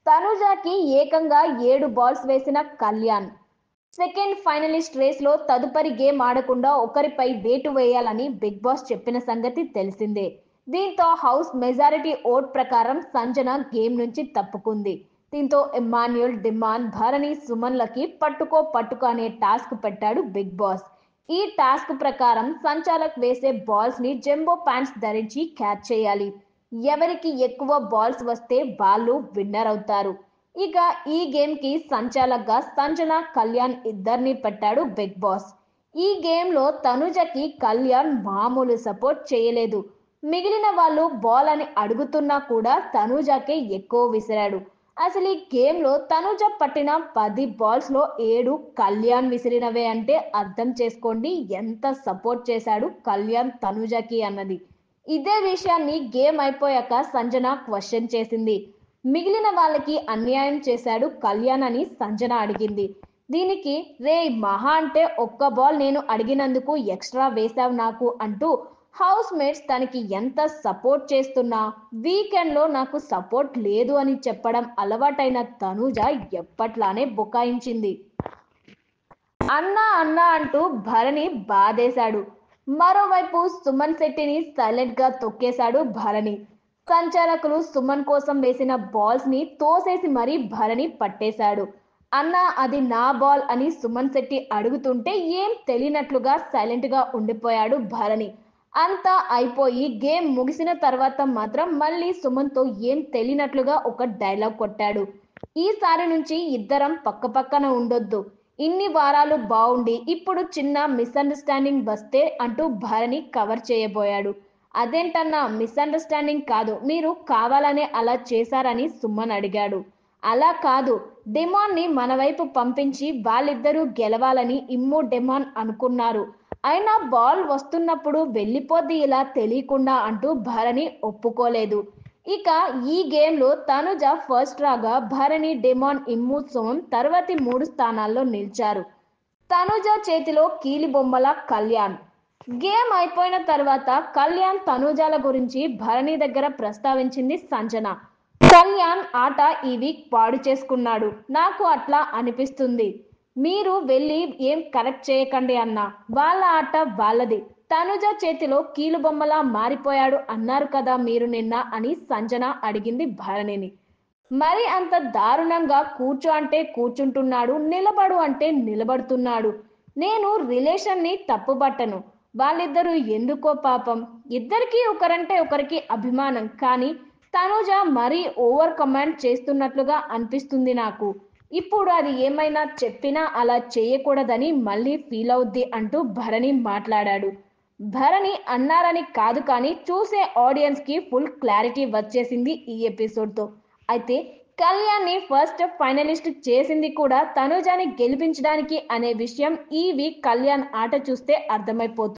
తనుజాకి ఏకంగా 7 బాల్స్ వేసిన Kalyan. Second finalist రేస్లో తదుపరి గేమ్ ఆడకుండా ఒకరిపై వేటు వేయాలని బిగ్ బాస్ చెప్పిన సంగతి తెలిసిందే. దీంతో హౌస్ మెజారిటీ ఓట్ ప్రకారం సంజన గేమ్ నుంచి తప్పుకుంది. దీంతో ఎమ్మాన్యూల్, డిమాన్, భరణి, సుమన్లకి పట్టుకో అనే టాస్క్ పెట్టాడు బిగ్ బాస్. ఈ టాస్క్ ప్రకారం సంచాలక్ వేసే బాల్స్ ని జంబో ప్యాంట్స్ ధరించి క్యాచ్ చేయాలి. ఎవరికి ఎక్కువ బాల్స్ వస్తే వాళ్ళు విన్నర్ అవుతారు. ఇక ఈ గేమ్ కి సంచాలక్గా సంజన, కళ్యాణ్ ఇద్దరిని పెట్టాడు బిగ్ బాస్. ఈ గేమ్ లో తనుజకి కళ్యాణ్ మామూలు సపోర్ట్ చేయలేదు. మిగిలిన వాళ్ళు బాల్ అని అడుగుతున్నా కూడా తనుజకే ఎక్కువ విసిరాడు. అసలు ఈ గేమ్ లో తనుజ పట్టిన 10 బాల్స్ లో 7 కళ్యాణ్ విసిరినవే అంటే అర్థం చేసుకోండి ఎంత సపోర్ట్ చేశాడు కళ్యాణ్ తనుజకి అన్నది. ఇదే విషయాన్ని గేమ్ అయిపోయాక సంజన క్వశ్చన్ చేసింది. మిగిలిన వాళ్ళకి అన్యాయం చేశాడు కళ్యాణ్ అని సంజన అడిగింది. దీనికి రే మహా అంటే ఒక్క బాల్ నేను అడిగినందుకు ఎక్స్ట్రా వేశావు నాకు అంటూ హౌస్ మేట్స్ తనకి ఎంత సపోర్ట్ చేస్తున్నా వీకెండ్ లో నాకు సపోర్ట్ లేదు అని చెప్పడం అలవాటైన తనూజ ఎప్పట్లానే బుకాయించింది. అన్నా అంటూ భరణి బాధేశాడు. మరోవైపు సుమన్ శెట్టిని సైలెంట్ గా తొక్కేశాడు భరణి. సంచాలకులు సుమన్ కోసం వేసిన బాల్స్ ని తోసేసి మరీ భరణి పట్టేశాడు. అన్నా అది నా బాల్ అని సుమన్ శెట్టి అడుగుతుంటే ఏం తెలియనట్లుగా సైలెంట్ గా ఉండిపోయాడు భరణి. అంతా అయిపోయి గేమ్ ముగిసిన తర్వాత మాత్రం మళ్ళీ సుమన్ తో ఏం తెలియనట్లుగా ఒక డైలాగ్ కొట్టాడు. ఈసారి నుంచి ఇద్దరం పక్కపక్కన ఉండొద్దు. ఇన్ని వారాలు బావుండి ఇప్పుడు చిన్న మిస్అండర్స్టాండింగ్ వస్తే అంటూ భరణి కవర్ చేయబోయాడు. అదేంటన్నా మిస్అండర్స్టాండింగ్ కాదు, మీరు కావాలనే అలా చేశారని సుమన్ అడిగాడు. అలా కాదు, డెమాన్ ని మన వైపు పంపించి వాళ్ళిద్దరూ గెలవాలని ఇమ్ము డెమాన్ అనుకున్నారు. అయినా బాల్ వస్తున్నప్పుడు వెళ్ళిపోద్ది ఇలా తెలియకుండా అంటూ భరణి ఒప్పుకోలేదు. ఇక ఈ గేమ్ లో తనుజ ఫస్ట్ రాగా భరణి, డెమాన్, ఇమ్ము, సోమ్ తర్వాతి 3 స్థానాల్లో నిలిచారు. తనుజ చేతిలో కీలి బొమ్మల కళ్యాణ్. గేమ్ అయిపోయిన తర్వాత కళ్యాణ్, తనుజాల గురించి భరణి దగ్గర ప్రస్తావించింది సంజన. కళ్యాణ్ ఆట ఈ వీక్ పాడు చేసుకున్నాడు, నాకు అట్లా అనిపిస్తుంది. మీరు వెళ్ళి ఏం కరెక్ట్ చేయకండి అన్నా, వాళ్ళ ఆట వాళ్ళది. తనుజ చేతిలో కీలుబొమ్మలా మారిపోయాడు అన్నారు కదా మీరు నిన్న అని సంజన అడిగింది భరణిని. మరి అంత దారుణంగా కూర్చో అంటే కూర్చుంటున్నాడు, నిలబడు అంటే నిలబడుతున్నాడు. నేను రిలేషన్ ని తప్పుబట్టను. వాళ్ళిద్దరూ ఎందుకో పాపం, ఇద్దరికి ఒకరంటే ఒకరికి అభిమానం. కానీ తనుజ మరీ ఓవర్ కమాండ్ చేస్తున్నట్లుగా అనిపిస్తుంది నాకు. ఇప్పుడు అది ఏమైనా చెప్పినా అలా చేయకూడదని మళ్ళీ ఫీల్ అవుద్ది అంటూ భరణి మాట్లాడాడు. భరణి అన్నారని కాదు కానీ చూసే ఆడియన్స్ కి ఫుల్ క్లారిటీ వచ్చేసింది ఈ ఎపిసోడ్ తో. అయితే కళ్యాణ్ ని ఫస్ట్ ఫైనలిస్ట్ చేసింది కూడా తనుజాని గెలిపించడానికి అనే విషయం ఈ వీక్ కళ్యాణ్ ఆట చూస్తే అర్థమైపోతుంది.